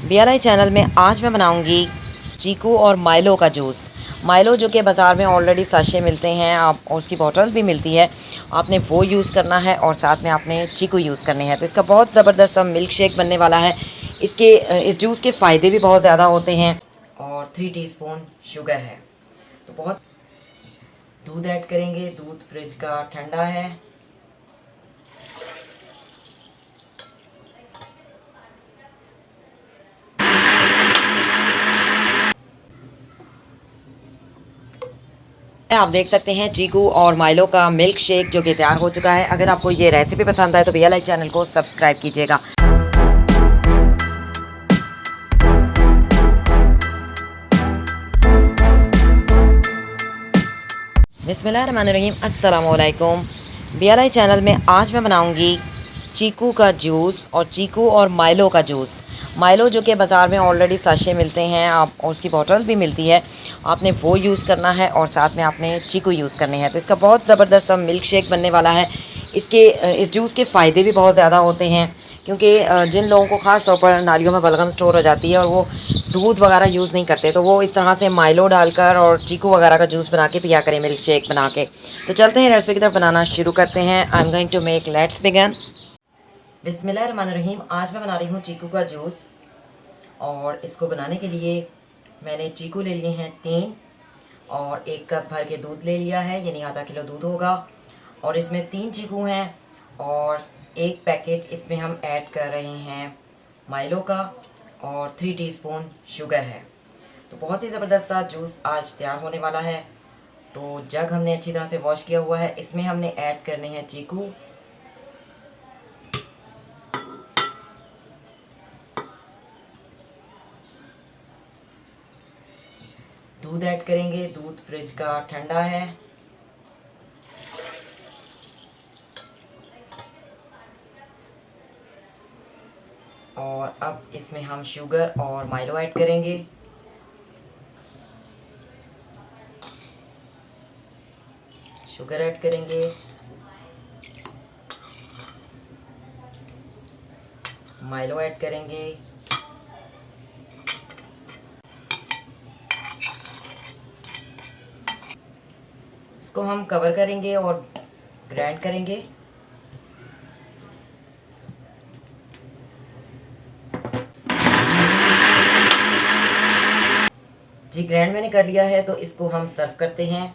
BLI channel में आज मैं बनाऊंगी चीकू और माइलो का जूस। माइलो जो कि बाज़ार में ऑलरेडी साशे मिलते हैं आप, और उसकी बॉटल भी मिलती है। आपने वो यूज़ करना है और साथ में आपने चीकू यूज़ करने हैं। तो इसका बहुत ज़बरदस्त मिल्क शेक बनने वाला है। इस जूस के फ़ायदे भी बहुत ज़्यादा होते हैं। और 3 टीस्पून शुगर है। तो बहुत दूध ऐड करेंगे। दूध फ्रिज का ठंडा है। आप देख सकते हैं चीकू और माइलो का मिल्क शेक जो कि तैयार हो चुका है। अगर आपको ये रेसिपी पसंद आए तो BLI चैनल को सब्सक्राइब कीजिएगा। बिस्मिल्लाहिर्रहमानिर्रहीम, अस्सलाम वालेकुम। BLI चैनल में आज मैं बनाऊंगी चीकू का जूस और चीकू और माइलो का जूस। माइलो जो कि बाज़ार में ऑलरेडी साशे मिलते हैं आप, और उसकी बॉटल भी मिलती है। आपने वो यूज़ करना है और साथ में आपने चीकू यूज़ करने हैं। तो इसका बहुत ज़बरदस्त मिल्क शेक बनने वाला है। इस जूस के फ़ायदे भी बहुत ज़्यादा होते हैं, क्योंकि जिन लोगों को ख़ास तौर पर नालियों में बलगम स्टोर हो जाती है और वो दूध वगैरह यूज़ नहीं करते, तो वो इस तरह से माइलो डालकर और चीकू वगैरह का जूस बना के पिया करें, मिल्क शेक बना के। तो चलते हैं रेसिपी की तरफ बनाना शुरू करते हैं। I am going to make, let's begin. बिस्मिल्लाहिर्रहमानिर्रहीम। आज मैं बना रही हूँ चीकू का जूस, और इसको बनाने के लिए मैंने चीकू ले लिए हैं 3, और 1 कप भर के दूध ले लिया है, यानी आधा किलो दूध होगा। और इसमें 3 चीकू हैं, और 1 पैकेट इसमें हम ऐड कर रहे हैं माइलो का, और 3 टीस्पून शुगर है। तो बहुत ही ज़बरदस्त सा जूस आज तैयार होने वाला है। तो जग हमने अच्छी तरह से वॉश किया हुआ है। इसमें हमने ऐड करने हैं चीकू, दूध ऐड करेंगे। दूध फ्रिज का ठंडा है। और अब इसमें हम शुगर और माइलो ऐड करेंगे। शुगर ऐड करेंगे, माइलो ऐड करेंगे, इसको हम कवर करेंगे और ग्राइंड करेंगे। जी, ग्राइंड मैंने कर लिया है। तो इसको हम सर्व करते हैं।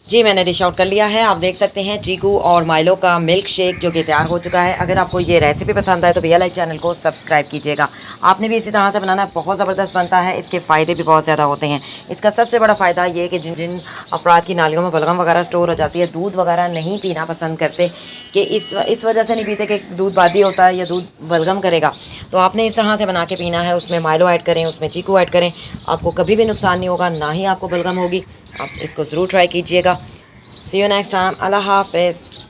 जी, मैंने डिश आउट कर लिया है। आप देख सकते हैं चीकू और माइलो का मिल्क शेक जो कि तैयार हो चुका है। अगर आपको ये रेसिपी पसंद आए तो BLI चैनल को सब्सक्राइब कीजिएगा। आपने भी इसी तरह से बनाना है, बहुत ज़बरदस्त बनता है। इसके फ़ायदे भी बहुत ज़्यादा होते हैं। इसका सबसे बड़ा फ़ायदा ये है कि जिन जिन अफराद की नालियों में बलगम वगैरह स्टोर हो जाती है, दूध वगैरह नहीं पीना पसंद करते, कि इस वजह से नहीं पीते कि दूध बादी होता है या दूध बलगम करेगा, तो आपने इस तरह से बना के पीना है। उसमें माइलो ऐड करें, उसमें चीकू ऐड करें। आपको कभी भी नुकसान नहीं होगा, ना ही आपको बलगम होगी। आप इसको ज़रूर ट्राई कीजिएगा। See you next time. Allah Hafiz.